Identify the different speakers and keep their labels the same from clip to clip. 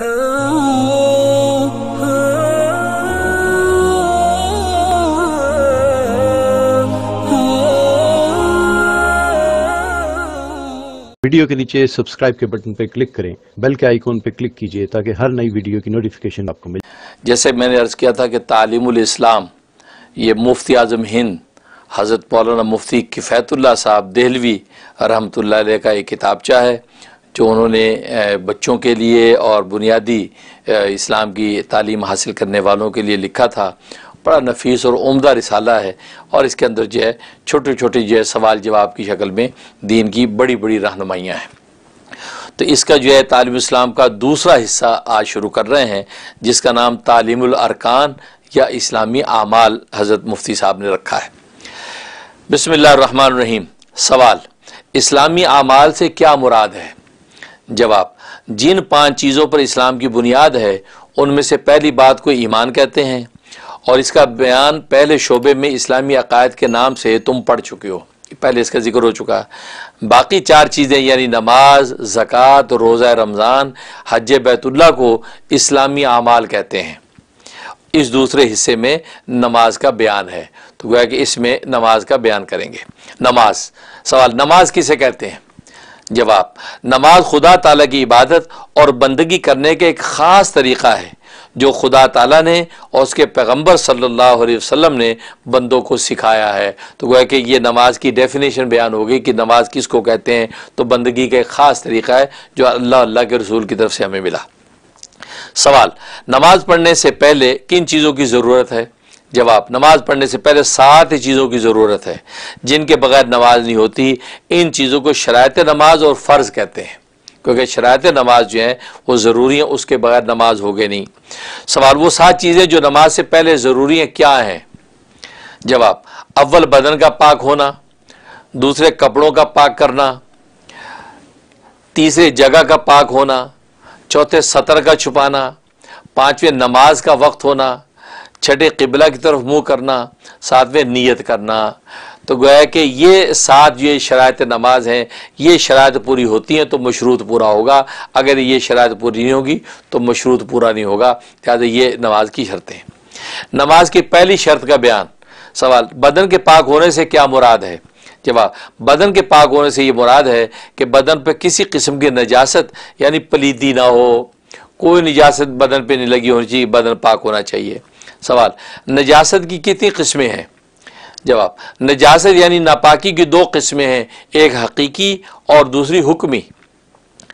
Speaker 1: Video کے نیچے subscribe کے بٹن پہ کلک کریں، بیل کے آئیکن پہ کلک کیجئے تاکہ ہر نئی ویڈیو کی نوٹیفیکیشن آپ کو ملے۔
Speaker 2: جیسے میں نے عرض کیا تھا کہ تعلیم الاسلام یہ مفتی اعظم ہند حضرت مولانا مفتی کفایت اللہ صاحب دہلوی رحمۃ اللہ علیہ کا ایک کتابچہ ہے جو انہوں نے بچوں کے لیے اور بنیادی اسلام کی تعلیم حاصل کرنے والوں کے لیے لکھا تھا۔ بڑا نفیس اور عمدہ رسالہ ہے، اور اس کے اندر جو ہے چھوٹے چھوٹے جو ہے سوال جواب کی شکل میں دین کی بڑی بڑی رہنمائیاں ہیں۔ تو اس کا جو ہے تعلیم اسلام کا دوسرا حصہ آج شروع کر رہے ہیں، جس کا نام تعلیم الارکان یا اسلامی اعمال حضرت مفتی صاحب نے رکھا ہے۔ بسم اللہ الرحمن الرحیم۔ سوال: اسلامی اعمال سے کیا مراد ہے؟ جواب: جن 5 چیزوں پر اسلام کی بنیاد ہے ان میں سے پہلی بات کو ایمان کہتے ہیں، اور اس کا بیان پہلے شعبے میں اسلامی عقائد کے نام سے تم پڑھ چکے ہو، پہلے اس کا ذکر ہو چکا ہے۔ باقی 4 چیزیں یعنی نماز، زکوٰۃ، روزہ رمضان، حج بیت اللہ کو اسلامی اعمال کہتے ہیں۔ اس دوسرے حصے میں نماز کا بیان ہے، تو گویا کہ اس میں نماز کا بیان کریں گے۔ نماز۔ سوال: نماز کسے کہتے ہیں؟ جواب: نماز خدا تعالیٰ کی عبادت اور بندگی کرنے کا ایک خاص طریقہ ہے جو خدا تعالیٰ نے اور اس کے پیغمبر صلی اللہ علیہ وسلم نے بندوں کو سکھایا ہے۔ تو گویا کہ یہ نماز کی ڈیفینیشن بیان ہوگی کہ نماز کس کو کہتے ہیں، تو بندگی کا ایک خاص طریقہ ہے جو اللہ کے رسول کی طرف سے ہمیں ملا۔ سوال: نماز پڑھنے سے پہلے کن چیزوں کی ضرورت ہے؟ جواب: نماز پڑھنے سے پہلے 7 چیزوں کی ضرورت ہے جن کے بغیر نماز نہیں ہوتی۔ ان چیزوں کو شرائط نماز اور فرض کہتے ہیں، کیونکہ شرائط نماز جو ہیں وہ ضروری ہیں، اس کے بغیر نماز ہوگے نہیں۔ سوال: وہ 7 چیزیں جو نماز سے پہلے ضروری ہیں کیا ہیں؟ جواب: اول بدن کا پاک ہونا، دوسرے کپڑوں کا پاک کرنا، تیسرے جگہ کا پاک ہونا، چوتھے سطر کا چھپانا، پانچویں نماز کا وقت ہونا، چھٹے قبلہ کی طرف منہ کرنا، ساتویں نیت کرنا۔ تو گویا کہ یہ 7 یہ شرائط نماز ہیں، یہ شرائط پوری ہوتی ہیں تو مشروط پورا ہوگا، اگر یہ شرائط پوری نہیں ہوگی تو مشروط پورا نہیں ہوگا، لہٰذا یہ نماز کی شرطیں ہیں۔ نماز کی پہلی شرط کا بیان۔ سوال: بدن کے پاک ہونے سے کیا مراد ہے؟ جواب: بدن کے پاک ہونے سے یہ مراد ہے کہ بدن پہ کسی قسم کی نجاست یعنی پلیدی نہ ہو، کوئی نجاست بدن پہ نہیں لگی ہونی چاہیے، بدن پاک ہونا چاہیے۔ سوال: نجاست کی کتنی قسمیں ہیں؟ جواب: نجاست یعنی ناپاکی کی 2 قسمیں ہیں، ایک حقیقی اور دوسری حکمی۔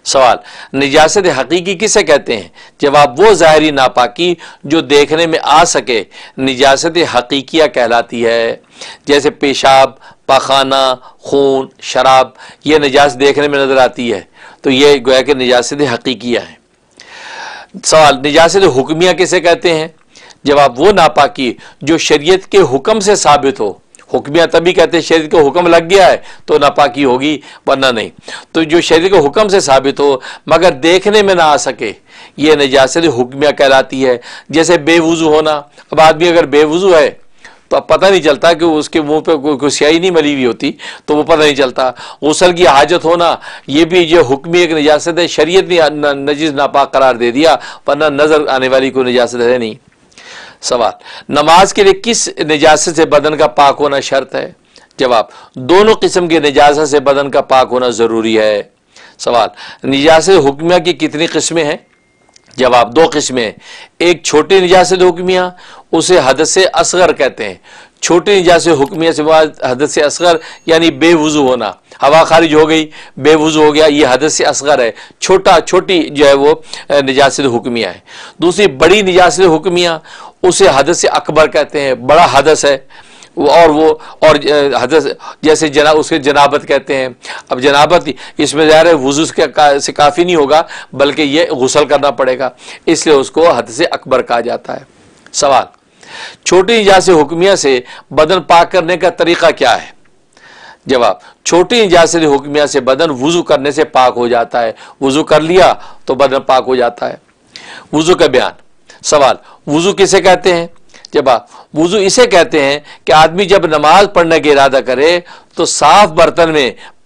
Speaker 2: سوال: نجاست حقیقی کسے کہتے ہیں؟ جواب: وہ ظاہری ناپاکی جو دیکھنے میں آ سکے نجاست حقیقیہ کہلاتی ہے، جیسے پیشاب، پاخانہ، خون، شراب، یہ نجاست دیکھنے میں نظر آتی ہے، تو یہ گویا کہ نجاست حقیقیہ ہے۔ سوال: نجاست حکمیہ کسے کہتے ہیں؟ جواب: وہ ناپاکی جو شریعت کے حکم سے ثابت ہو۔ حکمیہ تبھی کہتے ہیں شریعت کا حکم لگ گیا ہے تو ناپاکی ہوگی، ورنہ نہیں۔ تو جو شریعت کے حکم سے ثابت ہو مگر دیکھنے میں نہ آ سکے یہ نجاست حکمیہ کہلاتی ہے، جیسے بے وضو ہونا۔ اب آدمی اگر بے وضو ہے تو اب پتہ نہیں چلتا کہ اس کے منہ پہ کوئی سیاہی نہیں ملی ہوئی ہوتی، تو وہ پتہ نہیں چلتا۔ غسل کی حاجت ہونا یہ بھی جو حکمی ایک نجاست ہے، شریعت نے نجس ناپاک قرار دے دیا، ورنہ نظر آنے والی کوئی نجاست ہے نہیں۔ سوال: نماز کے لیے کس نجاست سے بدن کا پاک ہونا شرط ہے؟ جواب: دونوں قسم کی نجاست سے بدن کا پاک ہونا ضروری ہے۔ سوال: نجاست حکمیہ کی کتنی قسمیں ہیں؟ جواب: 2 قسمیں۔ ایک چھوٹی نجاست حکمیہ، اسے حدث اصغر کہتے ہیں۔ چھوٹی نجاست حکمیہ سے حدث اصغر یعنی بے وضو ہونا، ہوا خارج ہو گئی، بے وضو ہو گیا، یہ حدث اصغر ہے، چھوٹی جو ہے وہ نجاست حکمیہ ہے۔ دوسری بڑی نجاست حکمیہ، اسے حدث اکبر کہتے ہیں، بڑا حدث ہے، اور حدث جیسے اسے جنابت کہتے ہیں۔ اب جنابت اس میں ظاہر ہے وضو سے کافی نہیں ہوگا بلکہ یہ غسل کرنا پڑے گا، اس لیے اس کو حدث اکبر کہا جاتا ہے۔ سوال: چھوٹی نجاست حکمیہ سے بدن پاک کرنے کا طریقہ کیا ہے؟ جواب: چھوٹی نجاست حکمیہ سے بدن وضو کرنے سے پاک ہو جاتا ہے، وضو کر لیا تو بدن پاک ہو جاتا ہے۔ وضو کا بیان۔ سوال: وضو کسے کہتے ہیں؟ جواب: وضو اسے کہتے ہیں کہ آدمی جب نماز پڑھنے کا ارادہ کرے تو صاف برتن میں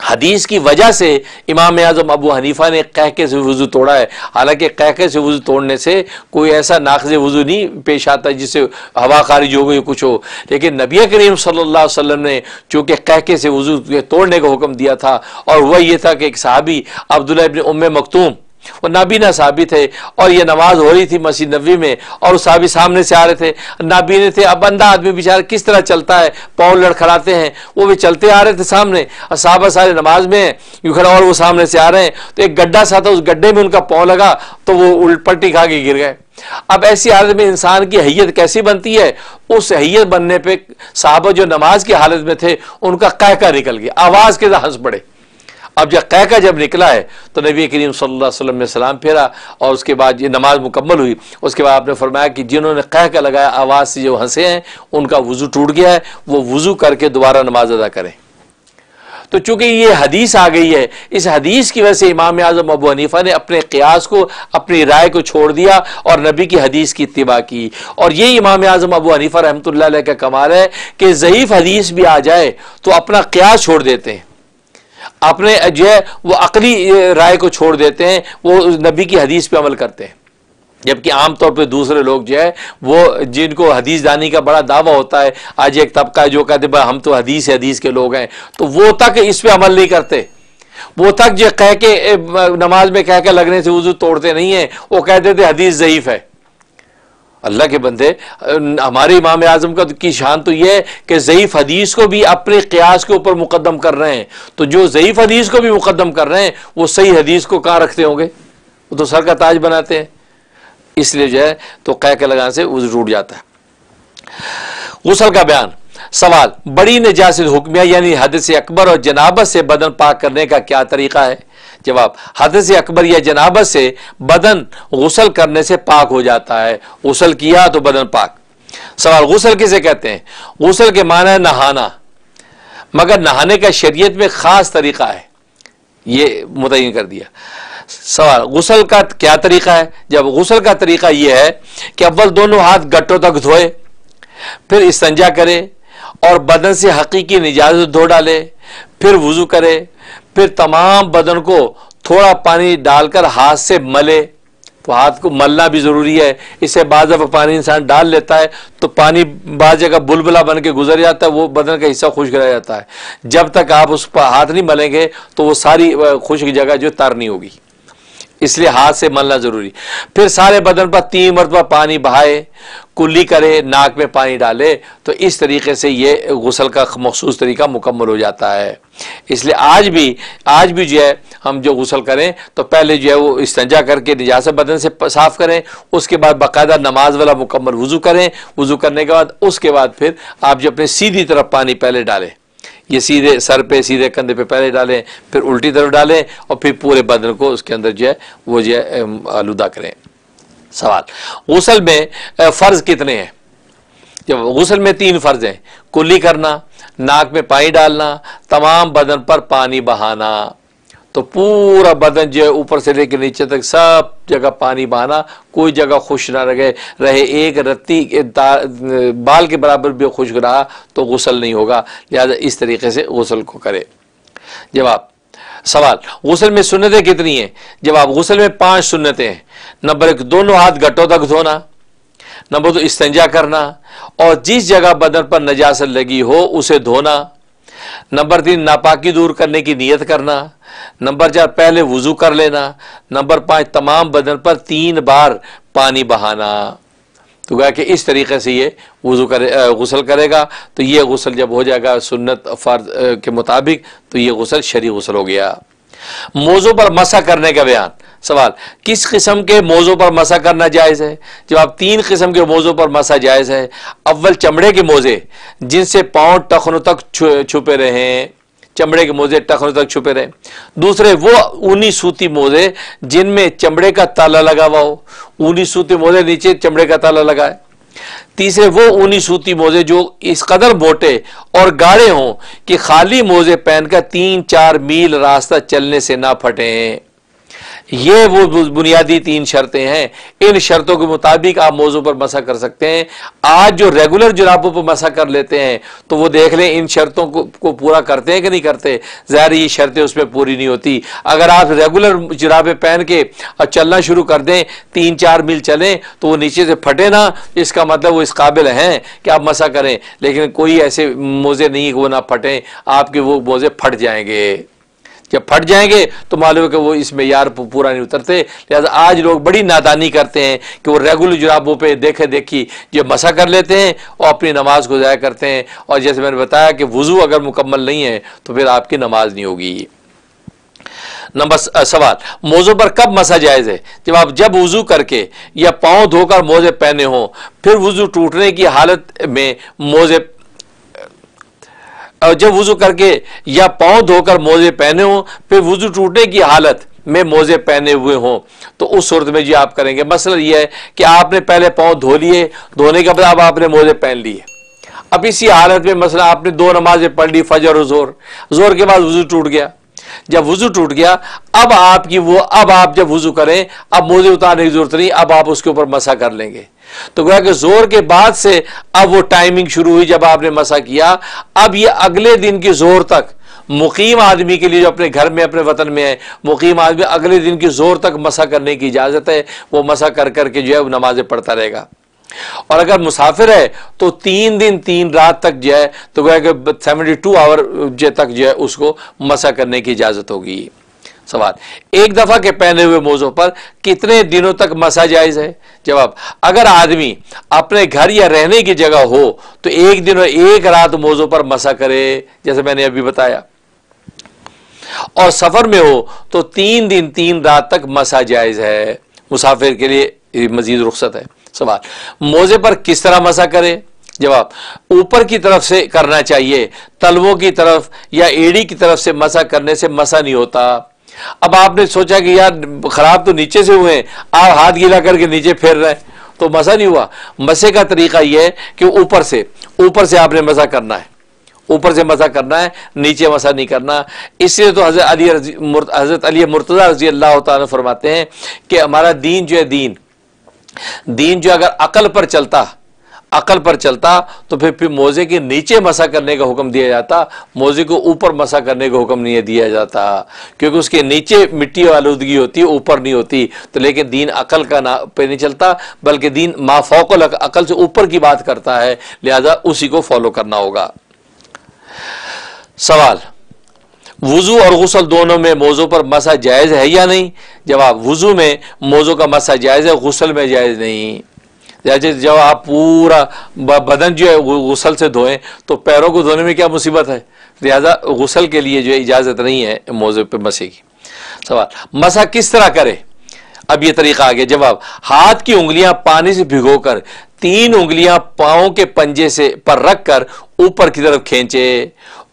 Speaker 2: حدیث کی وجہ سے امام اعظم ابو حنیفہ نے قہقہ سے وضو توڑا ہے، حالانکہ قہقہ سے وضو توڑنے سے کوئی ایسا ناقض وضو نہیں پیش آتا جس سے ہوا خارج ہو گئی کچھ ہو، لیکن نبی کریم صلی اللہ علیہ وسلم نے چونکہ قہقہ سے وضو توڑنے کا حکم دیا تھا، اور وہ یہ تھا کہ ایک صحابی عبداللہ ابن ام مکتوم، وہ نابینا صحابی تھے، اور یہ نماز ہو رہی تھی مسجد نبوی میں، اور وہ صحابی سامنے سے آ رہے تھے، نابینے تھے، اب اندھا آدمی بیچارہ کس طرح چلتا ہے، پاؤں لڑکھڑاتے ہیں، وہ بھی چلتے آ رہے تھے سامنے، اور صحابہ سارے نماز میں ہیں یوں کھڑا، اور وہ سامنے سے آ رہے ہیں، تو ایک گڈھا سا تھا، اس گڈھے میں ان کا پاؤں لگا تو وہ الٹ پلٹی کھا کے گر گئے۔ اب ایسی حالت میں انسان کی حیت کیسی بنتی ہے؟ اس حیت بننے پہ صحابہ جو نماز کی حالت میں تھے ان کا قہقہ نکل گیا، آواز کے ساتھ ہنس پڑے۔ اب جب قہقہ جب نکلا ہے تو نبی کریم صلی اللہ علیہ وسلم نے سلام پھیرا، اور اس کے بعد یہ نماز مکمل ہوئی۔ اس کے بعد آپ نے فرمایا کہ جنہوں نے قہقہ لگایا آواز سے جو ہنسے ہیں ان کا وضو ٹوٹ گیا ہے، وہ وضو کر کے دوبارہ نماز ادا کریں۔ تو چونکہ یہ حدیث آ گئی ہے، اس حدیث کی وجہ سے امام اعظم ابو حنیفہ نے اپنے قیاس کو، اپنی رائے کو چھوڑ دیا اور نبی کی حدیث کی اتباع کی۔ اور یہ امام اعظم ابو حنیفہ رحمۃ اللہ علیہ کا کمال ہے کہ ضعیف حدیث بھی آ جائے تو اپنا قیاس چھوڑ دیتے ہیں، اپنے جو ہے وہ عقلی رائے کو چھوڑ دیتے ہیں، وہ نبی کی حدیث پہ عمل کرتے ہیں۔ جبکہ عام طور پہ دوسرے لوگ جو ہے وہ جن کو حدیث دانی کا بڑا دعویٰ ہوتا ہے، آج ایک طبقہ ہے جو کہتے ہیں ہم تو حدیث کے لوگ ہیں، تو وہ تک اس پہ عمل نہیں کرتے، وہ تک جو کہہ کے نماز میں کہہ کے لگنے سے وضو توڑتے نہیں ہیں، وہ کہتے تھے حدیث ضعیف ہے۔ اللہ کے بندے، ہمارے امام اعظم کی شان تو یہ ہے کہ ضعیف حدیث کو بھی اپنے قیاس کے اوپر مقدم کر رہے ہیں، تو جو ضعیف حدیث کو بھی مقدم کر رہے ہیں وہ صحیح حدیث کو کہاں رکھتے ہوں گے؟ وہ تو سر کا تاج بناتے ہیں۔ اس لیے جو ہے تو قہقہ لگانے سے وضو ٹوٹ جاتا ہے۔ غسل کا بیان۔ سوال، بڑی نجاست حکمیہ یعنی حدث اکبر اور جنابت سے بدن پاک کرنے کا کیا طریقہ ہے؟ جواب، حدث اکبر یا جنابت سے بدن غسل کرنے سے پاک ہو جاتا ہے، غسل کیا تو بدن پاک۔ سوال، غسل کسے کہتے ہیں؟ غسل کے معنی ہے نہانا، مگر نہانے کا شریعت میں خاص طریقہ ہے، یہ متعین کر دیا۔ سوال، غسل کا کیا طریقہ ہے؟ جب غسل کا طریقہ یہ ہے کہ اول دونوں ہاتھ گٹوں تک دھوئے، پھر استنجا کرے اور بدن سے حقیقی نجاست دھو ڈالے، پھر وضو کرے، پھر تمام بدن کو تھوڑا پانی ڈال کر ہاتھ سے ملے۔ تو ہاتھ کو ملنا بھی ضروری ہے، اس سے بعض دفعہ پانی انسان ڈال لیتا ہے تو پانی بعض جگہ بلبلا بن کے گزر جاتا ہے، وہ بدن کا حصہ خشک رہ جاتا ہے۔ جب تک آپ اس پر ہاتھ نہیں ملیں گے تو وہ ساری خشک جگہ جو تر نہیں ہوگی، اس لیے ہاتھ سے ملنا ضروری۔ پھر سارے بدن پر 3 مرتبہ پانی بہائے، کلی کرے، ناک میں پانی ڈالے، تو اس طریقے سے یہ غسل کا مخصوص طریقہ مکمل ہو جاتا ہے۔ اس لیے آج بھی جو ہے ہم جو غسل کریں تو پہلے جو ہے وہ استنجا کر کے نجاست بدن سے صاف کریں، اس کے بعد باقاعدہ نماز والا مکمل وضو کریں، وضو کرنے کے بعد اس کے بعد پھر آپ جو اپنے سیدھی طرف پانی پہلے ڈالیں، یہ سیدھے سر پہ سیدھے کندھے پہ پہلے ڈالیں، پھر الٹی طرف ڈالیں، اور پھر پورے بدن کو اس کے اندر جو ہے وہ جو ہے آلودہ کریں۔ سوال، غسل میں فرض کتنے ہیں؟ جب غسل میں 3 فرض ہیں، کلی کرنا، ناک میں پانی ڈالنا، تمام بدن پر پانی بہانا۔ تو پورا بدن جو ہے اوپر سے لے کے نیچے تک سب جگہ پانی بہانا، کوئی جگہ خشک نہ رہے، ایک رتی بال کے برابر بھی خشک رہا تو غسل نہیں ہوگا، لہذا اس طریقے سے غسل کو کرے۔ جواب، سوال، غسل میں سنتیں کتنی ہیں؟ جواب، غسل میں 5 سنتیں ہیں۔ نمبر 1، دونوں ہاتھ گٹوں تک دھونا۔ نمبر 2، استنجا کرنا اور جس جگہ بدن پر نجاست لگی ہو اسے دھونا۔ نمبر 3، ناپاکی دور کرنے کی نیت کرنا۔ نمبر 4، پہلے وضو کر لینا۔ نمبر 5، تمام بدن پر 3 بار پانی بہانا۔ تو گویا کہ اس طریقے سے یہ غسل کرے گا، تو یہ غسل جب ہو جائے گا سنت فرض کے مطابق تو یہ غسل شرعی غسل ہو گیا۔ موضوع پر مسح کرنے کا بیان۔ سوال، کس قسم کے موضوع پر مسح کرنا جائز ہے؟ جواب، 3 قسم کے موضوع پر مسح جائز ہے۔ اول، چمڑے کے موزے جن سے پاؤں ٹخنوں تک چھپے رہیں، چمڑے کے موزے ٹخنوں تک چھپے رہیں۔ دوسرے، وہ اونی سوتی موزے جن میں چمڑے کا تالا لگا ہوا ہو، اونی سوتی موزے نیچے چمڑے کا تالا لگا ہے۔ تیسرے، وہ اونی سوتی موزے جو اس قدر موٹے اور گاڑے ہوں کہ خالی موزے پہن کر 3-4 میل راستہ چلنے سے نہ پھٹیں۔ یہ وہ بنیادی 3 شرطیں ہیں، ان شرطوں کے مطابق آپ موضوع پر مسح کر سکتے ہیں۔ آج جو ریگولر جرابوں پر مسح کر لیتے ہیں تو وہ دیکھ لیں ان شرطوں کو پورا کرتے ہیں کہ نہیں کرتے، ظاہر یہ شرطیں اس میں پوری نہیں ہوتی۔ اگر آپ ریگولر جرابیں پہن کے اور چلنا شروع کر دیں، 3-4 میل چلیں تو وہ نیچے سے پھٹے نہ، اس کا مطلب وہ اس قابل ہیں کہ آپ مسح کریں، لیکن کوئی ایسے موزے نہیں کہ وہ نہ پھٹیں، آپ کے وہ موزے پھٹ جائیں گے۔ جب پھٹ جائیں گے تو معلوم ہے کہ وہ اس معیار پورا نہیں اترتے۔ لہذا آج لوگ بڑی نادانی کرتے ہیں کہ وہ ریگولر جرابوں پہ دیکھے دیکھی جو مسح کر لیتے ہیں اور اپنی نماز کو ضائع کرتے ہیں، اور جیسے میں نے بتایا کہ وضو اگر مکمل نہیں ہے تو پھر آپ کی نماز نہیں ہوگی۔ سوال، موزوں پر کب مسح جائز ہے؟ جب وضو کر کے یا پاؤں دھو کر موزے پہنے ہوں، پھر وضو ٹوٹنے کی حالت میں موزے، اور جب وضو کر کے یا پاؤں دھو کر موزے پہنے ہوں پھر وضو ٹوٹنے کی حالت میں موزے پہنے ہوئے ہوں تو اس صورت میں آپ کریں گے۔ مسئلہ یہ ہے کہ آپ نے پہلے پاؤں دھو لیے، دھونے کے بعد اب آپ نے موزے پہن لیے، اب اسی حالت میں مثلا آپ نے 2 نمازیں پڑھ لی، فجر اور ظہر کے بعد وضو ٹوٹ گیا۔ جب وضو ٹوٹ گیا اب آپ جب وضو کریں اب موزے اتارنے کی ضرورت نہیں، اب آپ اس کے اوپر مسح کر لیں گے۔ تو گویا کہ زور کے بعد سے اب وہ ٹائمنگ شروع ہوئی جب آپ نے مسح کیا، اب یہ اگلے دن کی زور تک مقیم آدمی کے لیے جو اپنے گھر میں اپنے وطن میں ہے، مقیم آدمی اگلے دن کی زور تک مسح کرنے کی اجازت ہے، وہ مسح کر کے جو ہے وہ نمازیں پڑھتا رہے گا۔ اور اگر مسافر ہے تو 3 دن 3 رات تک جو ہے تو گویا کہ 72 آور تک جو ہے اس کو مسح کرنے کی اجازت ہوگی۔ سوال، ایک دفعہ کے پہنے ہوئے موزوں پر کتنے دنوں تک مسح جائز ہے؟ جواب، اگر آدمی اپنے گھر یا رہنے کی جگہ ہو تو 1 دن اور 1 رات موزوں پر مسح کرے، جیسے میں نے ابھی بتایا، اور سفر میں ہو تو 3 دن 3 رات تک مسح جائز ہے، مسافر کے لیے مزید رخصت ہے۔ سوال، موزے پر کس طرح مسح کرے؟ جواب، اوپر کی طرف سے کرنا چاہیے، تلووں کی طرف یا ایڑی کی طرف سے مسح کرنے سے مسح نہیں ہوتا۔ اب آپ نے سوچا کہ یار خراب تو نیچے سے ہوئے ہیں، آپ ہاتھ گیلا کر کے نیچے پھیر رہے ہیں تو مسح نہیں ہوا۔ مسح کا طریقہ یہ ہے کہ اوپر سے آپ نے مسح کرنا ہے، اوپر سے مسح کرنا ہے، نیچے مسح نہیں کرنا۔ اس لیے تو حضرت علی مرتضیٰ رضی اللہ تعالیٰ فرماتے ہیں کہ ہمارا دین جو ہے دین جو اگر عقل پر چلتا تو پھر موزے کے نیچے مسح کرنے کا حکم دیا جاتا، موزے کو اوپر مسح کرنے کا حکم نہیں دیا جاتا، کیونکہ اس کے نیچے مٹی و آلودگی ہوتی ہے، اوپر نہیں ہوتی۔ تو لیکن دین عقل کا پہ نہیں چلتا، بلکہ دین ما فوق العقل سے اوپر کی بات کرتا ہے، لہذا اسی کو فالو کرنا ہوگا۔ سوال، وضو اور غسل دونوں میں موزوں پر مسح جائز ہے یا نہیں؟ جواب، وضو میں موزوں کا مسح جائز ہے، غسل میں جائز نہیں۔ جب آپ پورا بدن جو ہے غسل سے دھوئیں تو پیروں کو دھونے میں کیا مصیبت ہے، لہذا غسل کے لیے جو ہے اجازت نہیں ہے موزے پہ مسح کی۔ سوال، مسح کس طرح کرے؟ اب یہ طریقہ آگے۔ جواب، ہاتھ کی انگلیاں پانی سے بھگو کر 3 انگلیاں پاؤں کے پنجے پر رکھ کر اوپر کی طرف کھینچے،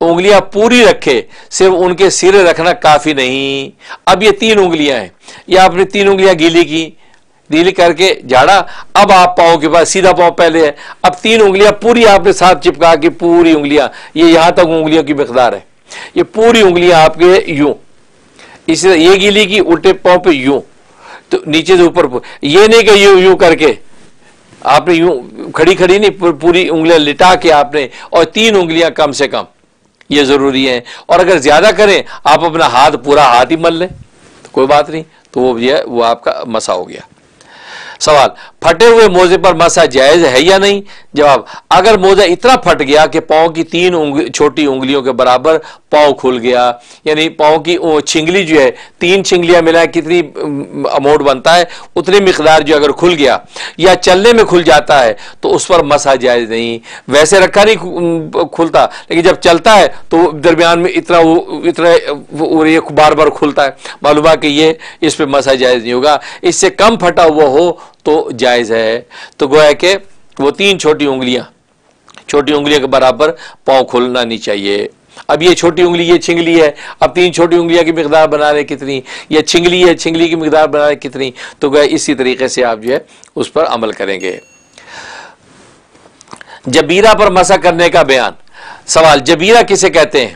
Speaker 2: انگلیاں پوری رکھے، صرف ان کے سرے رکھنا کافی نہیں۔ اب یہ 3 انگلیاں ہیں، یہ آپ نے 3 انگلیاں گیلی کر کے جھاڑا، اب آپ پاؤں کے پاس سیدھا پاؤں پہلے ہے، اب 3 انگلیاں پوری آپ نے ساتھ چپکا کے پوری انگلیاں، یہ یہاں تک انگلیوں کی مقدار ہے، یہ پوری انگلیاں آپ کے یوں، اسی طرح یہ گیلی کی الٹے پاؤں پہ یوں، تو نیچے سے اوپر، یہ نہیں کہ یوں کر کے آپ نے یوں کھڑی نہیں، پوری انگلیاں لٹا کے آپ نے، اور 3 انگلیاں کم سے کم یہ ضروری ہے۔ اور اگر زیادہ کریں آپ اپنا پورا ہاتھ ہی مل لیں تو کوئی بات نہیں، تو وہ آپ کا مسح ہو گیا۔ سوال، پھٹے ہوئے موزے پر مسح جائز ہے یا نہیں؟ جواب، اگر موزہ اتنا پھٹ گیا کہ پاؤں کی 3 چھوٹی انگلیوں کے برابر پاؤں کھل گیا، یعنی پاؤں کی چھنگلی جو ہے 3 چھنگلیاں ملا کتنی اماؤنٹ بنتا ہے اتنی مقدار جو اگر کھل گیا یا چلنے میں کھل جاتا ہے تو اس پر مسح جائز نہیں۔ ویسے رکھا نہیں کھلتا، لیکن جب چلتا ہے تو درمیان میں اتنا بار کھلتا ہے، معلوم ہے کہ یہ اس پہ مسح جائز نہیں ہوگا۔ اس سے کم پھٹا ہوا ہو تو جائز ہے۔ تو گویا کہ وہ 3 چھوٹی انگلیاں کے برابر پاؤں کھولنا نہیں چاہیے۔ اب یہ چھوٹی انگلی یہ چھنگلی ہے، اب 3 چھوٹی انگلیاں کی مقدار بنا رہے کتنی، یہ چھنگلی ہے چھنگلی کی مقدار بنا رہے کتنی، تو گویا اسی طریقے سے آپ جو ہے اس پر عمل کریں گے۔ جبیرہ پر مسح کرنے کا بیان۔ سوال، جبیرہ کسے کہتے ہیں؟